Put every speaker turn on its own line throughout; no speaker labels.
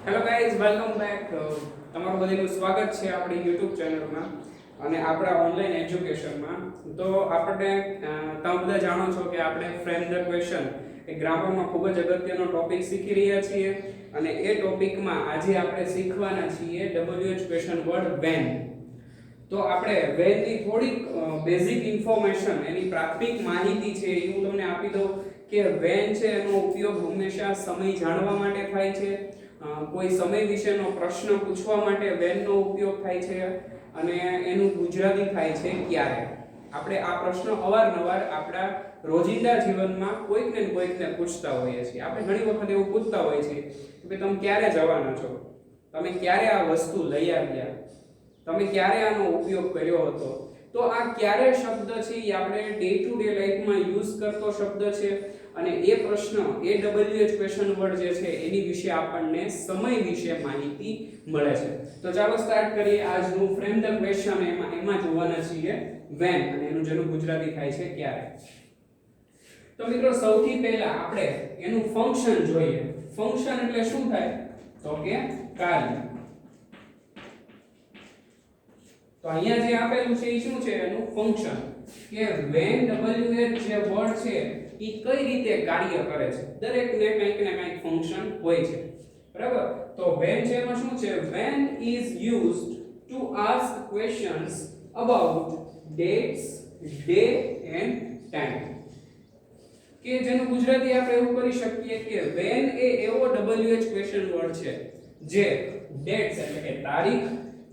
Hello guys, welcome back. તમારું બધાનું સ્વાગત છે આપણી YouTube ચેનલમાં અને આપણા ઓનલાઈન એજ્યુકેશનમાં. તો આપણે તમે બધા જાણો છો કે આપણે ફ્રેમ ધ ક્વેશ્ચન એ ગ્રામરમાં ખૂબ જ અગત્યનો ટોપિક શીખી રહ્યા છીએ અને એ ટોપિકમાં આજે આપણે શીખવાના છીએ WH ક્વેશ્ચન વર્ડ વેન. તો આપણે વેનની થોડીક બેઝિક ઇન્ફોર્મેશન, એની પ્રાથમિક માહિતી છે એ હું તમને આપી દઉં કે વેન છે એનો ઉપયોગ હંમેશા સમય જાણવા માટે થાય છે. કોઈ સમય વિશેનો પ્રશ્ન પૂછવા માટે વેનનો ઉપયોગ થાય છે અને એનું ગુજરાતી થાય છે ક્યારે. આપણે આ પ્રશ્ન અવારનવાર આપણા રોજિંદા જીવનમાં કોઈકને પૂછતા હોઈએ છીએ. આપણે ઘણી વખત એવું પૂછતા હોઈએ છીએ કે તમે ક્યારે જવાના છો, તમે ક્યારે આ વસ્તુ લઈ આવ્યા, તમે ક્યારે આનો ઉપયોગ કર્યો હતો. તો આ ક્યારે શબ્દ છે એ આપણે ડે ટુ ડે લાઈફમાં યુઝ કરતો શબ્દ છે અને એ પ્રશ્ન WH ક્વેશ્ચન વર્ડ જે છે એની વિશે આપણને સમય વિશે માહિતી મળે છે. તો ચાલો સ્ટાર્ટ કરીએ આજનું ફ્રેમ ધ ક્વેશ્ચન. એમાં જોવાના છીએ વેન અને એનું જેનું ગુજરાતી થાય છે ક્યારે. તો મિત્રો સૌથી પહેલા આપણે એનું ફંક્શન જોઈએ. ફંક્શન એટલે શું થાય તો કે કાર્ય. તો અહીંયા જે આપેલું છે એ શું છે એનું ફંક્શન, કે વેન WH જે વર્ડ છે એ કઈ રીતે કાર્ય કરે છે. દરેકને કંઈક ને કંઈક ફંક્શન હોય છે, બરાબર. તો વેન છે એમાં શું છે, when is used to ask questions about dates, day end time. કે જેનું ગુજરાતી આપણે એવું કરી શકીએ કે વેન એ એવો WH ક્વેશ્ચન વર્ડ છે જે ડેટ્સ એટલે કે તારીખ,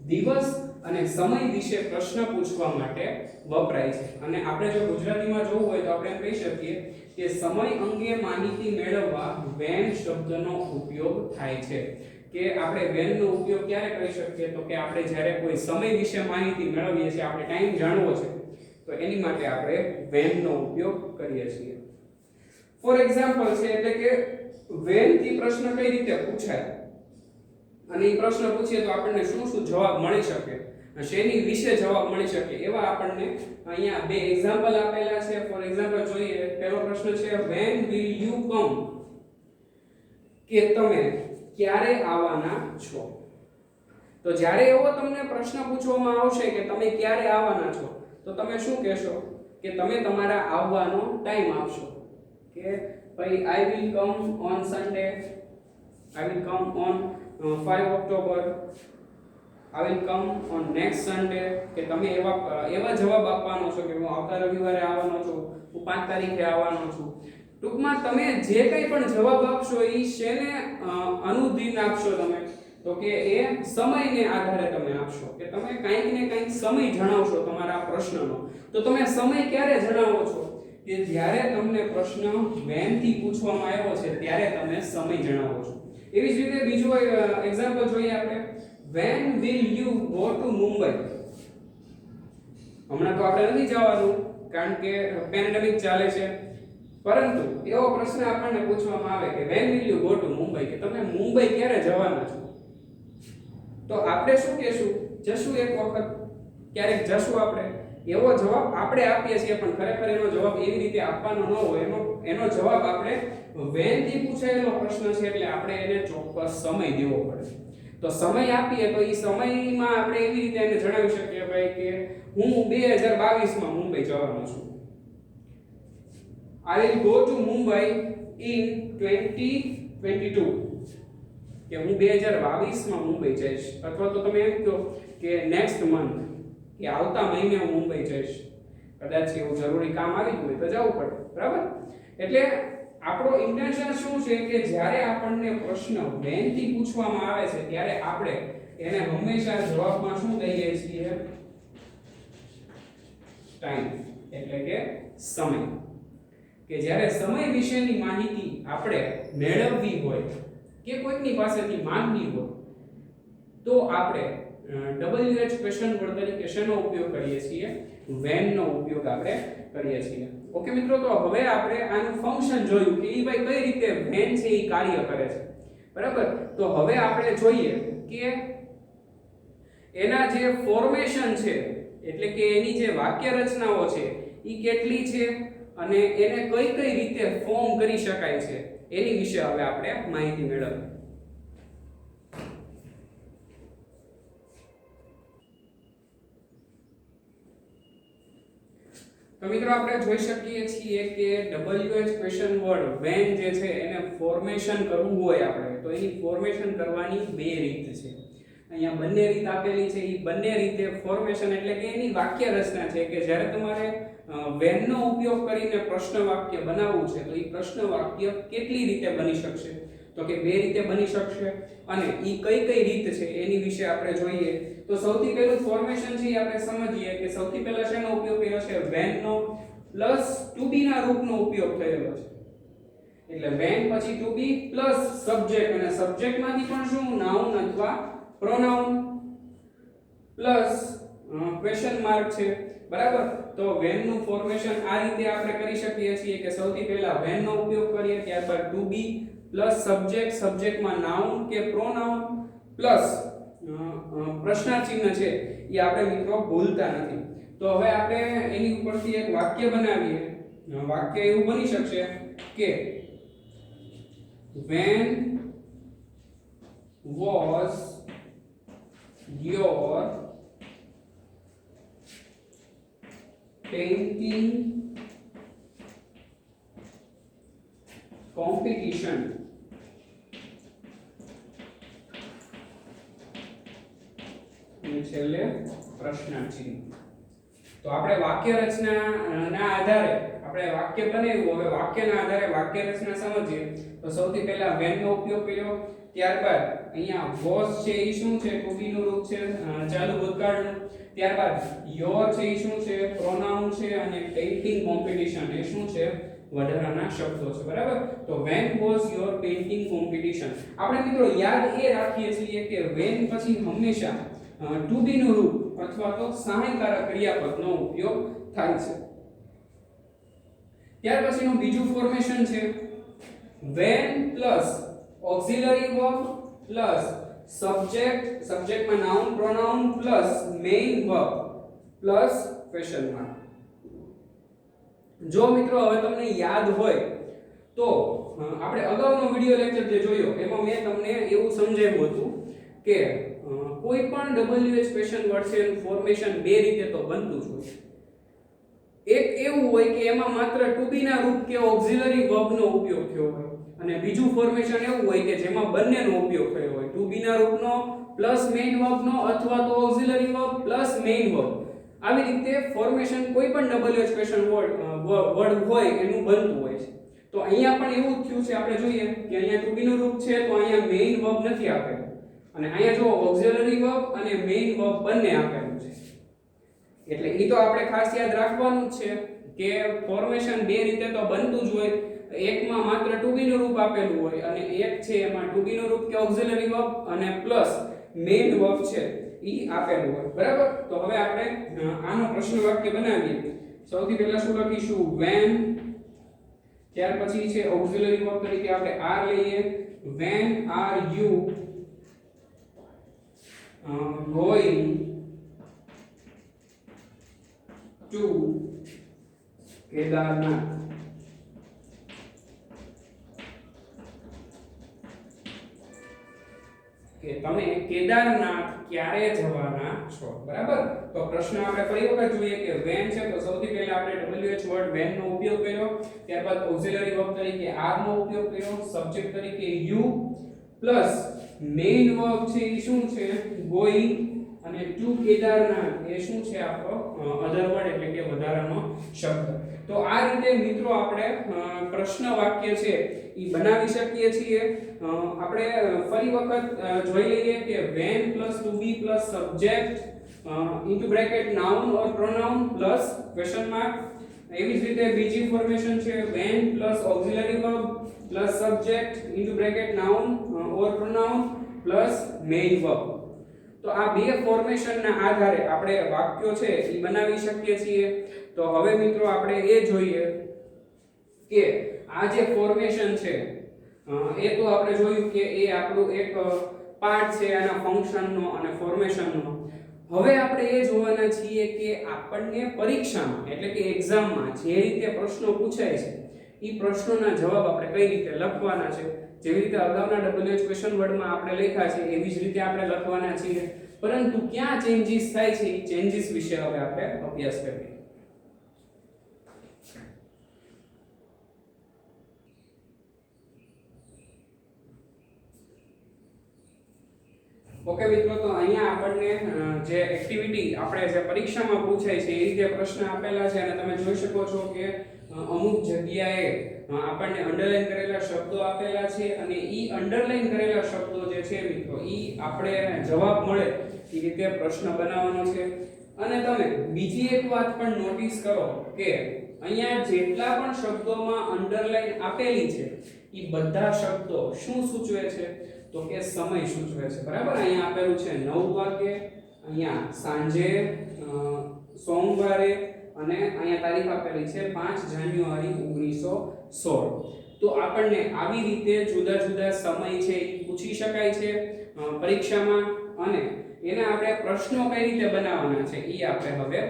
દિવસ અને સમય વિશે પ્રશ્ન પૂછવા માટે વપરાય છે. અને આપણે જો ગુજરાતીમાં જોવું હોય તો આપણે એમ કહી શકીએ કે સમય અંગે માહિતી મેળવવા વેન શબ્દનો ઉપયોગ થાય છે. કે આપણે વેનનો ઉપયોગ ક્યારે કરી શકીએ તો કે આપણે જ્યારે કોઈ સમય વિશે માહિતી મેળવીએ છીએ, આપણે ટાઈમ જાણવો છે તો એની માટે આપણે વેનનો ઉપયોગ કરીએ છીએ. ફોર એક્ઝામ્પલ છે એટલે કે વેન થી પ્રશ્ન કઈ રીતે પૂછાય અને એ પ્રશ્ન પૂછીએ તો આપણને શું શું જવાબ મળી શકે, શેની વિશે જવાબ મળી શકે, એવા આપણને અહીંયા બે એક્ઝામ્પલ આપેલા છે. ફોર એક્ઝામ્પલ જોઈએ. પહેલો પ્રશ્ન છે when will you come, કે તમે ક્યારે આવવાના છો. તો જ્યારે એવો તમને પ્રશ્ન પૂછવામાં આવશે કે તમે ક્યારે આવવાના છો તો તમે શું કહેશો કે તમે તમારા આવવાનો ટાઈમ આપશો. કે ભાઈ I will come on Sunday, I will come on 5 October, I will come on next Sunday. કે તમે એવા જવાબ આપવાનો છો કે હું આવતા રવિવારે આવવાનો છું, હું 5 તારીખે આવવાનો છું. ટૂંકમાં તમે જે કંઈ પણ જવાબ આપશો એ શેને અનુદીન આપશો તમે તો કે એ સમયને આધારે તમે આપશો. કે તમે કંઈક ને કંઈક સમય જણાવશો તમારા પ્રશ્નનો. તો તમે સમય ક્યારે જણાવો છો કે જ્યારે તમને પ્રશ્ન વેન થી પૂછવામાં આવ્યો છે ત્યારે તમે સમય જણાવો છો. એવી જ રીતે બીજો એક્ઝામ્પલ જોઈએ આપણે. When will you go to Mumbai? હમણાં તો આપણે નથી જવાનું કારણ કે પેન્ડેમિક ચાલે છે, પરંતુ એવો પ્રશ્ન આપણને પૂછવામાં આવે કે when will you go to Mumbai, કે તમે મુંબઈ ક્યારે જવાના છો. તો આપણે શું કહેશું, જશું એક વખત, ક્યારેક જશું. આપણે એવો જવાબ આપણે આપીએ છીએ પણ ખરેખર એનો જવાબ એવી રીતે આપવાનો ન હોય. એનો જવાબ આપણે when થી પૂછાયેલો પ્રશ્ન છે એટલે આપણે એને ચોક્કસ સમય દેવો પડે. તો સમય આપીએ તો એ સમયમાં આપણે એવી રીતે એને જણાવી શકીએ ભાઈ કે હું 2022 માં મુંબઈ જવાનો છું. I will go to Mumbai in 2022, કે હું 2022 માં મુંબઈ જઈશ. અથવા તો તમે એમ કહો કે નેક્સ્ટ મંથ, કે આવતા મહિને હું મુંબઈ જઈશ. કદાચ એવું જરૂરી કામ આવી ગયું તો જવું પડે, બરાબર. એટલે આપણો ઇન્ટેન્શન શું છે કે જ્યારે આપણને પ્રશ્ન વેન થી પૂછવામાં આવે છે ત્યારે આપણે એને હંમેશા જવાબમાં શું દઈએ છીએ, ટાઈમ એટલે કે સમય. કે જ્યારે સમય વિશેની માહિતી આપણે મેળવવી હોય કે કોઈકની પાસેથી માંગવી હોય તો આપણે WH ક્વેશ્ચન વર્ડ તરીકે શેનો ઉપયોગ કરીએ છીએ, વેન નો ઉપયોગ આપણે કરીએ છીએ. ઓકે મિત્રો, તો હવે આપણે આનું ફંક્શન જોયું કે ઈ ભાઈ કઈ રીતે વેન છે એ કાર્ય કરે છે, બરાબર. તો હવે આપણે જોઈએ કે એના જે ફોર્મેશન છે એટલે કે એની જે વાક્ય રચનાઓ છે એ કેટલી છે અને એને કઈ કઈ રીતે ફોર્મ કરી શકાય છે એની વિશે હવે આપણે માહિતી મેળવીએ. તો મિત્રો આપણે જોઈ શકીએ છીએ કે WH ક્વેશ્ચન વર્ડ વેન જે છે એને ફોર્મેશન કરવું હોય આપણે તો એની ફોર્મેશન કરવાની બે રીત છે. અહીંયા બંને રીત આપેલી છે. એ બંને રીતે ફોર્મેશન એટલે કે એની વાક્ય રચના છે કે જ્યારે તમારે વેનનો ઉપયોગ કરીને પ્રશ્ન વાક્ય બનાવવું છે તો એ પ્રશ્ન વાક્ય કેટલી રીતે બની શકશે તો કે બે રીતે બની શકશે અને એ કઈ કઈ રીત છે એની વિશે આપણે જોઈએ. તો સૌથી પહેલું ફોર્મેશન છે આપણે સમજીએ કે સૌથી પહેલા શેનો ઉપયોગ કર્યો છે વેનનો પ્લસ ટુ બી ના રૂપનો ઉપયોગ થયેલો છે. એટલે વેન પછી ટુ બી પ્લસ સબ્જેક્ટ અને સબ્જેક્ટ માંથી પણ શું નાઉન અથવા પ્રોનાઉન પ્લસ ક્વેશ્ચન માર્ક છે બરાબર. તો વેન નું ફોર્મેશન આ રીતે આપણે કરી શકીએ છીએ કે સૌથી પહેલા વેન નો ઉપયોગ કરીએ ત્યારબાદ ટુ બી પ્લસ સબ્જેક્ટ સબ્જેક્ટમાં નાઉન કે પ્રોનાઉન પ્લસ પ્રશ્નાર્થ ચિહ્ન છે એ આપણે મિત્રો ભૂલતા નથી. તો હવે આપણે એની ઉપરથી એક વાક્ય બનાવીએ. વાક્ય એવું બની શકશે કે when was your painting competition છેલ્લે પ્રશ્નાર્થ ચિહ્ન. તો આપણે વાક્ય રચના ના આધારે આપણે વાક્ય બનાવ્યું. હવે વાક્યના આધારે વાક્ય રચના સમજીએ તો સૌથી પહેલા when નો ઉપયોગ કર્યો ત્યારબાદ અહીંયા was છે એ શું છે to be નું રૂપ છે ચાલુ ભૂતકાળનું. ત્યારબાદ your છે એ શું છે પ્રોનાઉન છે અને પેઇન્ટિંગ કોમ્પિટિશન એ શું છે વધારાના શબ્દો છે બરાબર. તો when was your painting competition આપણે મિત્રો યાદ એ રાખીએ છીએ કે when પછી હંમેશા ટુ બી નું રૂપ અથવા તો સહાયકારક ક્રિયાપદનો ઉપયોગ થાય છે. ત્યાર પછીનું બીજું ફોર્મેશન છે when plus auxiliary verb plus subject સબ્જેક્ટમાં noun pronoun plus main verb plus question mark. જો મિત્રો હવે તમને યાદ હોય તો આપણે અગાઉનો વિડિયો લેક્ચર જે જોયો એમાં મેં તમને એવું સમજાવ્યું હતું કે કોઈ પણ WH ક્વેશ્ચન વર્ડ છે એનું ફોર્મેશન બે રીતે તો બનતું જ હોય. એક એવું હોય કે એમાં માત્ર ટુ બી ના રૂપ કે ઓક્સિલરી વર્બ નો ઉપયોગ થયો હોય અને બીજું ફોર્મેશન એવું હોય કે જેમાં બંનેનો ઉપયોગ થયો હોય ટુ બી ના રૂપનો પ્લસ મેઇન વર્બ નો અથવા તો auxiliary verb plus main verb. આવી રીતે ફોર્મેશન કોઈ પણ WH ક્વેશ્ચન વર્ડ હોય એનું બનતું હોય છે. તો અહીંયા પણ એવું જ થયું છે. આપણે જોઈએ કે અહીંયા ટુ બી નું રૂપ છે તો અહીંયા મેઇન વર્બ નથી આપેલું અને અહીંયા જો ઓક્સિલરી વર્બ અને મેઇન વર્બ બંને આપેલું છે. એટલે એ તો આપણે ખાસ યાદ રાખવાનું જ છે કે ફોર્મેશન બે રીતે તો બનતું જ હોય. એકમાં માત્ર ટુ બી નું રૂપ આપેલું હોય અને એક છે એમાં ટુ બી નું રૂપ કે ઓક્સિલરી વર્બ અને પ્લસ મેઇન વર્બ છે ઈ આપેલું હોય બરાબર. તો હવે આપણે આનો પ્રશ્ન વાક્ય બનાવીએ. સૌથી પહેલા શું લખીશું when ત્યાર પછી છે ઓક્સિલરી વર્બ તરીકે આપણે are લઈએ. when are you going to Kedarnath. કે તમે કેદારનાથ ક્યારે જવાના છો બરાબર. તો પ્રશ્ન આપણે ફરી વખત જોઈએ કે when છે તો સૌથી પહેલા આપણે WH વર્ડ when નો ઉપયોગ કર્યો ત્યારબાદ ઓક્સિલરી વર્બ તરીકે are નો ઉપયોગ કર્યો સબ્જેક્ટ તરીકે you પ્લસ મેઇન વર્બ છે એ શું છે going અને ટુ કેદારનાથ એ શું છે આપણો અધર વર્ડ એટલે કે વધારાનો શબ્દ. તો આ રીતે મિત્રો આપણે પ્રશ્ન વાક્ય છે ઈ બનાવી શકીએ છીએ. આપણે ફરી વખત જોઈ લઈએ કે when + to be + subject into bracket noun or pronoun plus question mark. એવી જ રીતે બીજી ફોર્મેશન છે when + auxiliary verb + subject into bracket noun or pronoun plus main verb. તો આ બે ફોર્મેશનના આધારે આપણે વાક્યો છે એ બનાવી શકીએ છીએ. તો હવે મિત્રો આપણે એ જોઈએ કે આ જે ફોર્મેશન છે એ તો આપણે જોયું કે એ આપણું એક પાર્ટ છે આના ફંક્શનનો અને ફોર્મેશનનો. હવે આપણે એ જોવાના છીએ કે આપણને પરીક્ષામાં એટલે કે એક્ઝામમાં જે રીતે પ્રશ્નો પૂછાય છે એ પ્રશ્નોના જવાબ આપણે કઈ રીતે લખવાના છે. જેવી રીતે અગાઉના WH ક્વેશ્ચન વર્ડમાં આપણે લખ્યા છે એવી જ રીતે આપણે લખવાના છીએ. પરંતુ ક્યાં ચેન્જીસ થાય છે એ ચેન્જીસ વિશે હવે આપણે અભ્યાસ કરીએ. ઓકે મિત્રો, તો અહીંયા આપણને જે એક્ટિવિટી આપણે જે પરીક્ષામાં પૂછાય છે એ રીતે પ્રશ્ન આપેલા છે અને તમે જોઈ શકો છો કે અમુક જગ્યાએ આપણને અંડરલાઈન કરેલા શબ્દો આપેલા છે અને ઈ અંડરલાઈન કરેલા શબ્દો જે છે મિત્રો ઈ આપણે જવાબ મળે એ રીતે પ્રશ્ન બનાવવાનો છે. અને તમે બીજી એક વાત પણ નોટિસ કરો કે અહીંયા જેટલા પણ શબ્દોમાં અંડરલાઈન આપેલી છે ઈ બધા શબ્દો શું સૂચવે છે તો કે સમય સૂચવે છે. બરાબર, અહીંયા આપેલું છે 9 વાગે, અહીંયા સાંજે, સોમવારે અને અહીંયા તારીખ આપેલી છે 5 જાન્યુઆરી 1916. તો આપણને આવી રીતે જુદા જુદા સમય છે એ પૂછી શકાય છે પરીક્ષામાં અને એના આપણે પ્રશ્નો કઈ રીતે બનાવવાના છે એ આપણે હવે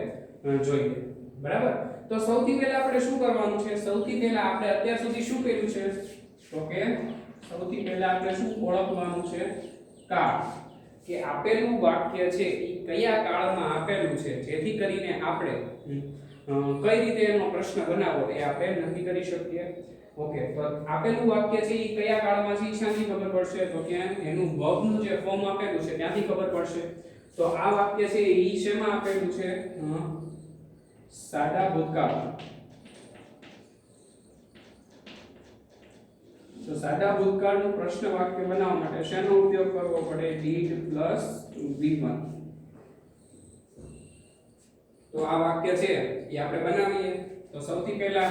જોઈએ. બરાબર, તો સૌથી પહેલા આપણે શું કરવાનું છે? સૌથી પહેલા આપણે અત્યાર સુધી શું કર્યું છે તો કે સૌથી પહેલા આપણે શું ઓળખવાનું છે? કાળ. કે આપેલું વાક્ય છે એ કયા કાળમાં આપેલું છે જેથી કરીને આપણે કઈ રીતે એનો પ્રશ્ન બનાવવો એ આપણે નક્કી કરી શકીએ. ઓકે, તો આપેલું વાક્ય છે એ કયા કાળમાં છે શાથી ખબર પડશે તો કે એનું વર્બનું જે ફોર્મ આપેલું છે ત્યાંથી ખબર પડશે. તો આ વાક્ય છે એ શેમાં આપેલું છે? સાદા ભૂતકાળ. તો સાદા ભૂતકાળનું પ્રશ્ન વાક્ય બનાવવા માટે શેનો ઉપયોગ કરવો પડે? did plus v1. તો આ વાક્ય છે એ આપણે બનાવીએ. તો સૌથી પહેલા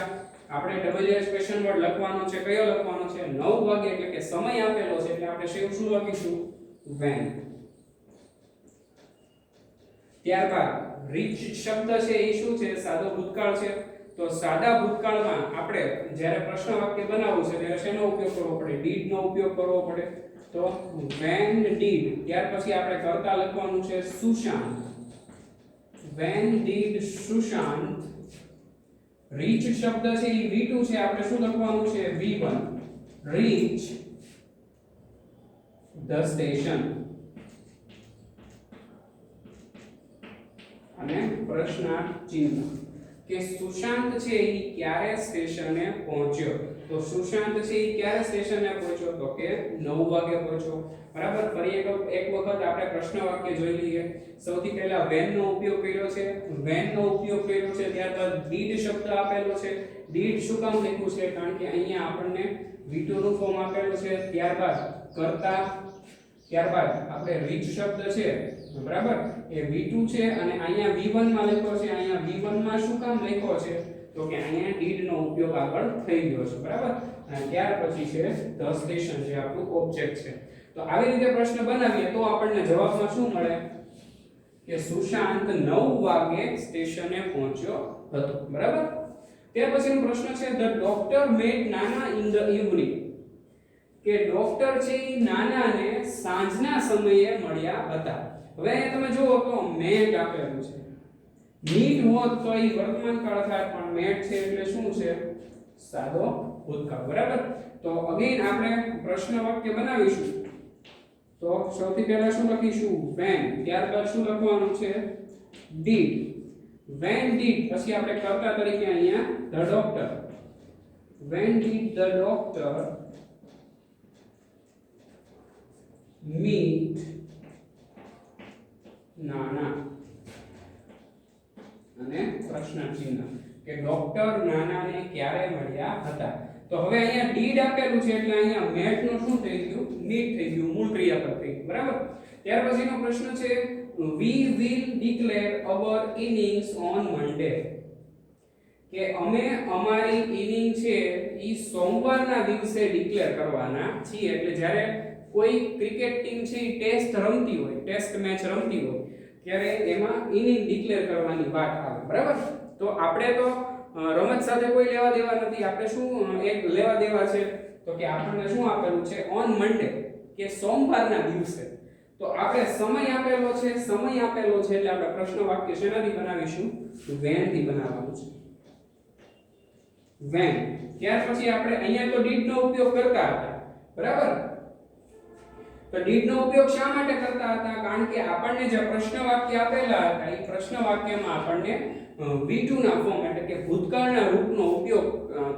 આપણે WH ક્વેશ્ચન વર્ડ લખવાનો છે. કયો લખવાનો છે? 9 વાગે એટલે કે સમય આપેલો છે એટલે આપણે શું લખીશું? when. ત્યારબાદ રીચ શબ્દ છે એ શું છે? સાદો ભૂતકાળ છે. તો સાદા ભૂતકાળમાં આપણે જ્યારે પ્રશ્ન વાક્ય બનાવવું છે ત્યારે શેનો ઉપયોગ કરવો પડે? did નો ઉપયોગ કરવો પડે. તો when did, ત્યાર પછી આપણે કર્તા લખવાનું છે Sushant. when did Sushant. Reach શબ્દ છે એ v2 છે, આપણે શું લખવાનું છે? v1. reach the station. અને પ્રશ્નાર્થ ચિહ્ન કે સુશાંત છે એ ક્યારે સ્ટેશને પહોંચ્યો. તો સુશાંત છે એ ક્યારે સ્ટેશને પહોંચ્યો તો કે 9 વાગે પહોંચ્યો. બરાબર, ફરી એક વખત આપણે પ્રશ્ન વાક્ય જોઈ લઈએ. સૌથી પહેલા when નો ઉપયોગ કર્યો છે. when નો ઉપયોગ કર્યો છે, ત્યારબાદ did શબ્દ આપેલો છે. did શું કામ લખ્યું છે? કારણ કે અહીંયા આપણને v2 નું ફોર્મ આપેલું છે. ત્યારબાદ કર્તા, ત્યારબાદ આપણે રીચ શબ્દ છે બરાબર એ v2 છે અને અહીંયા v1 માં લખ્યો છે. અહીંયા v1 માં શું કામ લખ્યો છે તો કે અહીંયા did નો ઉપયોગ આગળ થઈ ગયો છે. બરાબર, અને ત્યાર પછી છે the station જે આપણું ઓબ્જેક્ટ છે. તો આવી રીતે પ્રશ્ન બનાવીએ તો આપણને જવાબમાં શું મળે કે સુશાંત 9 વાગે સ્ટેશને પહોંચ્યો હતો. બરાબર, ત્યાર પછીનો પ્રશ્ન છે the doctor met Nana in the evening. કે ડોક્ટર છે એ નાનાને સાંજના સમયે મળ્યા હતા. હવે અહીંયા તમે જુઓ તો મેટ આપેલું છે. મીટ હોત તો એ વર્તમાન કાળ થાય, પણ મેટ છે એટલે શું છે? સાદો ભૂતકાળ. બરાબર, તો અગેન આપણે પ્રશ્ન વાક્ય બનાવીશું. તો સૌથી પહેલા શું લખીશું? when. ત્યારબાદ શું લખવાનું છે? did. when did પછી આપણે કર્તા તરીકે અહીંયા the doctor. when did the doctor meet Nana. અને પ્રશ્ન ચિહ્ન કે ડોક્ટર નાનાને ક્યારે મળ્યા હતા. તો હવે અહીંયા did આપેલું છે એટલે અહીંયા met નું શું થઈ ગયું? meet થઈ ગયું, મૂળ ક્રિયાપદ થઈ ગયું. બરાબર, ત્યાર પછીનો પ્રશ્ન છે we will declare our innings on Monday. કે અમે અમારી ઇનિંગ છે ઈ સોમવારના દિવસે ડિક્લેર કરવાના છીએ. એટલે જ્યારે કોઈ ક્રિકેટ ટીમ છે એ ટેસ્ટ રમતી હોય, ટેસ્ટ મેચ રમતી હોય ત્યારે એમાં ઇનિંગ ડિક્લેર કરવાની વાત આવે. બરાબર, તો આપણે તો રમત સાથે કોઈ લેવા દેવા નથી. આપણે શું એક લેવા દેવા છે તો કે આપણને શું આપેલું છે? ઓન મંડે, કે સોમવારના દિવસે. તો આપણે સમય આપેલો છે, સમય આપેલો છે એટલે આપણે પ્રશ્ન વાક્ય શેનાથી બનાવીશું? when થી બનાવવાનું છે. when. ત્યાર પછી આપણે અહીંયા તો did નો ઉપયોગ કરતા હતા. બરાબર, તો did નો ઉપયોગ શા માટે કરતા હતા? કારણ કે આપણને જે પ્રશ્ન વાક્ય આપેલા હતા એ પ્રશ્ન વાક્યમાં આપણને v2 ના ફોર્મ એટલે કે ભૂતકાળના રૂપનો ઉપયોગ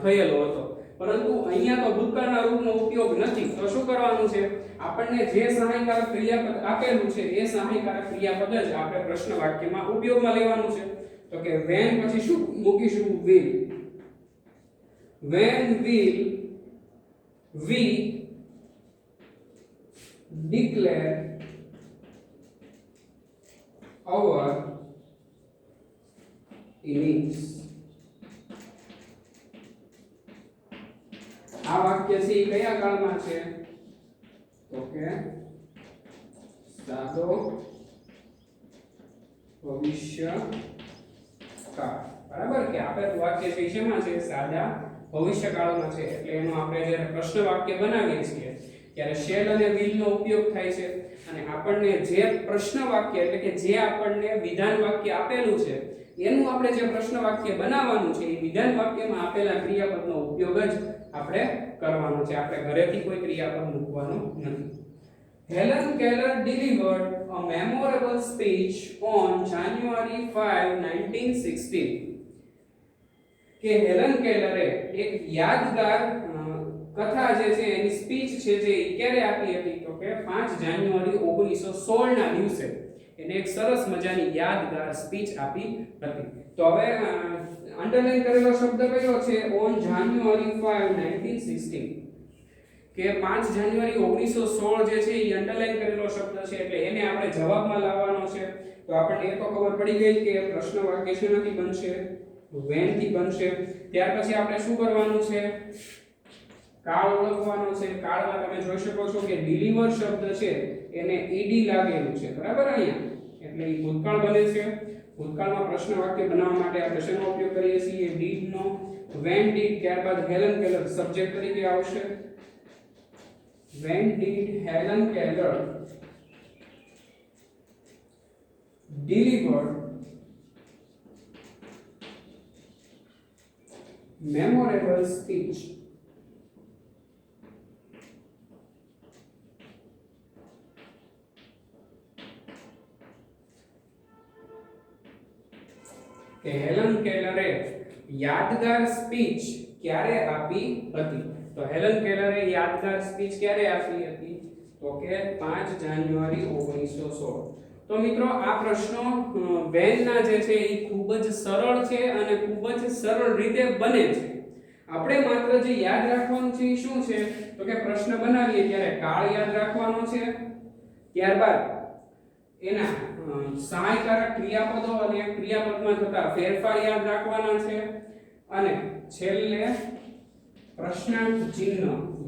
થયેલો હતો. પરંતુ અહીંયા તો ભૂતકાળના રૂપનો ઉપયોગ નથી. તો શું કરવાનું છે? આપણને જે સહાયકારક ક્રિયાપદ આપેલું છે એ સહાયકારક ક્રિયાપદ જ આપણે પ્રશ્ન વાક્યમાં ઉપયોગમાં લેવાનું છે. તો કે when પછી શું મૂકીશું? will. when will we declare our innings. આ વાક્ય છે એ કયા કાળમાં છે? તો કે સાદો ભવિષ્ય કાળ. બરાબર કે આપેલું વાક્ય છે શેમાં છે? સાદા ભવિષ્યકાળમાં છે. એટલે એનો આપણે જ્યારે પ્રશ્ન વાક્ય બનાવીએ છીએ ત્યારે શેલ અને will નો ઉપયોગ થાય છે. અને આપણને જે પ્રશ્ન વાક્ય એટલે કે જે આપણને વિધાન વાક્ય આપેલું છે એનું આપણે જે પ્રશ્ન વાક્ય બનાવવાનું છે એ વિધાન વાક્યમાં આપેલા ક્રિયાપદનો ઉપયોગ જ આપણે કરવાનો છે. આપણે ઘરેથી કોઈ ક્રિયાપદ મૂકવાનું નથી. Helen Keller delivered a memorable speech on January 5, 1916. કે હેલન કેલરે એક યાદગાર કથા જે છે એની સ્પીચ છે જે ક્યારે આપી હતી? તો કે 5 જાન્યુઆરી 1916 ના દિવસે એને એક સરસ મજાની યાદગાર સ્પીચ આપી હતી. તો હવે અંડરલાઈન કરેલો શબ્દ કયો છે? ઓન જાન્યુઆરી 5, 1916. કે 5 જાન્યુઆરી 1916 જે છે એ અંડરલાઈન કરેલો શબ્દ છે એટલે એને આપણે જવાબમાં લાવવાનો છે. તો આપણને એ તો ખબર પડી ગઈ કે પ્રશ્ન વાક્ય શેનાથી બનશે? when થી બનશે. ત્યાર પછી આપણે શું કરવાનું છે? કાળ ઓળખવાનો છે. કાળમાં તમે જોઈ શકો છો કે ડિલિવર શબ્દ છે એને ed લાગેલું છે. બરાબર અહીંયા એટલે એ ભૂતકાળ બને છે. ભૂતકાળમાં પ્રશ્ન વાક્ય બનાવવા માટે આપણે શેનો ઉપયોગ કરીએ છીએ? did નો. when did ત્યારબાદ હેલન કેલર સબ્જેક્ટ તરીકે આવશે. when did Helen Keller deliver memorable speech કે હેલન કેલરે યાદગાર સ્પીચ ક્યારે આપી હતી? તો હેલન કેલરે યાદગાર સ્પીચ ક્યારે આપી હતી? તો કે 5 જાન્યુઆરી 1916. તો મિત્રો આ પ્રશ્નો when ના જે છે એ ખૂબ જ સરળ છે અને ખૂબ જ સરળ રીતે બને છે. આપણે માત્ર જે યાદ રાખવાનું છે એ શું છે? તો કે પ્રશ્ન બનાવીએ ત્યારે કાળ યાદ રાખવાનો છે. ત્યારબાદ એના સહાયકારક ક્રિયાપદો અને ક્રિયાપદમાં થતા ફેરફાર યાદ રાખવાના છે. અને છેલ્લે પ્રશ્નાર્થ ચિહ્ન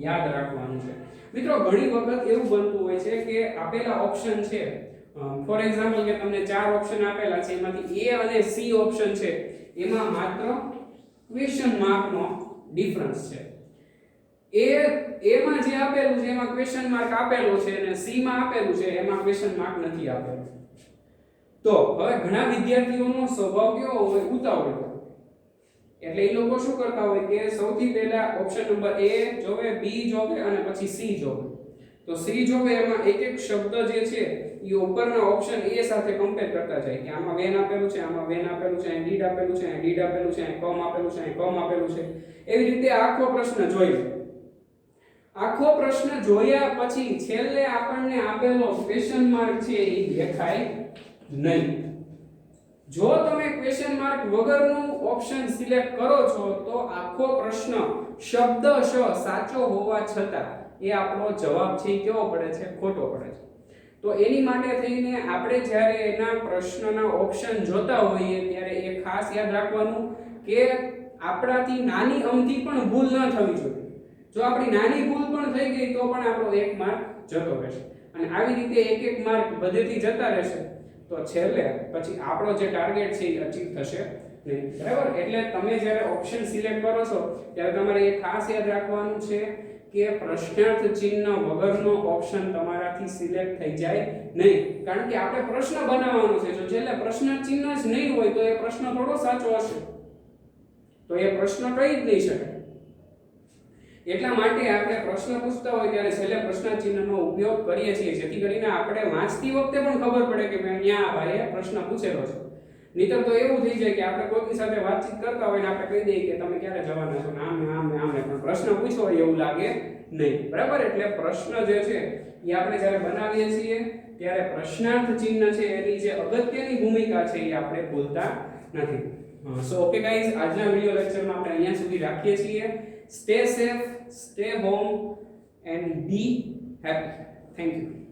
યાદ રાખવાનું છે. મિત્રો ઘણી વખત એવું બનતું હોય છે કે આપેલા ઓપ્શન છે, ફોર એક્ઝામ્પલ કે તમને 4 ઓપ્શન આપેલા છે એમાંથી A અને C ઓપ્શન છે એમાં માત્ર ક્વેશ્ચન માર્કનો ડિફરન્સ છે. A માં જે આપેલું છે એમાં ક્વેશ્ચન માર્ક આપેલો છે અને C માં આપેલું છે એમાં ક્વેશ્ચન માર્ક નથી આપેલો. તો હવે ઘણા વિદ્યાર્થીઓનો સ્વભાવ કેવો હોય? ઉતાવળો. એટલે એ લોકો શું કરતા હોય કે સૌથી પહેલા ઓપ્શન નંબર A જોવે, B જોવે અને પછી C જોવે. તો C જોવે એમાં એક એક શબ્દ જે છે એ ઉપરના ઓપ્શન A સાથે કમ્પેર કરતા જાય કે આમાં વેન આપેલું છે, આમાં વેન આપેલું છે, અહીં ડીડ આપેલું છે, અહીં ડીડ આપેલું છે, અહીં કમ આપેલું છે, અહીં કમ આપેલું છે. એવી રીતે આખો પ્રશ્ન જોઈ લે. આખો પ્રશ્ન જોયા પછી છેલ્લે આપણને આપેલો ક્વેશ્ચન માર્ક છે એ દેખાય નહીં. જો તમે ક્વેશ્ચન માર્ક વગરનું ઓપ્શન સિલેક્ટ કરો છો તો આખો પ્રશ્ન શબ્દશ સાચો હોવા છતાં એ આપણો જવાબ છે એ કેવો પડે છે? ખોટો પડે છે. તો એની માટે થઈને આપણે જ્યારે એના પ્રશ્નના ઓપ્શન જોતા હોઈએ ત્યારે એ ખાસ યાદ રાખવાનું કે આપણાથી નાની અમથી પણ ભૂલ ન થવી જોઈએ. જો આપણી નાની ભૂલ પણ થઈ ગઈ તો પણ આપણો 1 માર્ક જતો રહેશે. અને આવી રીતે એક માર્ક બધેથી જતા રહેશે તો છેલ્લે પછી આપણો જે ટાર્ગેટ છે એ અચીવ થશે નહીં. બરાબર? એટલે તમે જ્યારે ઓપ્શન સિલેક્ટ કરો છો ત્યારે તમારે એ ખાસ યાદ રાખવાનું છે કે પ્રશ્નાર્થ ચિહ્ન વગરનો ઓપ્શન તમારાથી સિલેક્ટ થઈ જાય નહીં. કારણ કે આપણે પ્રશ્ન બનાવવાનો છે. જો છેલ્લે પ્રશ્નાર્થ ચિહ્ન જ નહીં હોય તો એ પ્રશ્ન થોડો સાચો હશે. તો એ પ્રશ્ન કહી જ નહીં શકે. એટલા માટે આપણે પ્રશ્ન પૂછતા હોય ત્યારે છેલ્લે પ્રશ્નાર્થ ચિહ્નનો ઉપયોગ કરીએ છીએ જેથી કરીને આપણે વાંચતી વખતે પણ ખબર પડે કે અહીંયા ભાઈએ પ્રશ્ન પૂછેલો છે. નહીતર તો એવું થઈ જાય કે આપણે કોઈની સાથે વાતચીત કરતા હોય ને આપણે કહી દઈએ કે તમે ક્યારે જવાના છો ને આમ ને આમ ને આમ ને, પણ પ્રશ્ન પૂછ્યો હોય એવું લાગે નહીં, બરાબર. એટલે પ્રશ્ન જે છે એ આપણે જ્યારે બનાવીએ છીએ ત્યારે પ્રશ્નાર્થ ચિહ્ન છે એની જે અગત્યની ભૂમિકા છે એ આપણે ભૂલતા નથી. સો ઓકે ગાઈઝ, આજના વિડિયો લેક્ચરમાં આપણે અહીંયા સુધી રાખીએ છીએ. Stay safe, stay home and B happy. Thank you.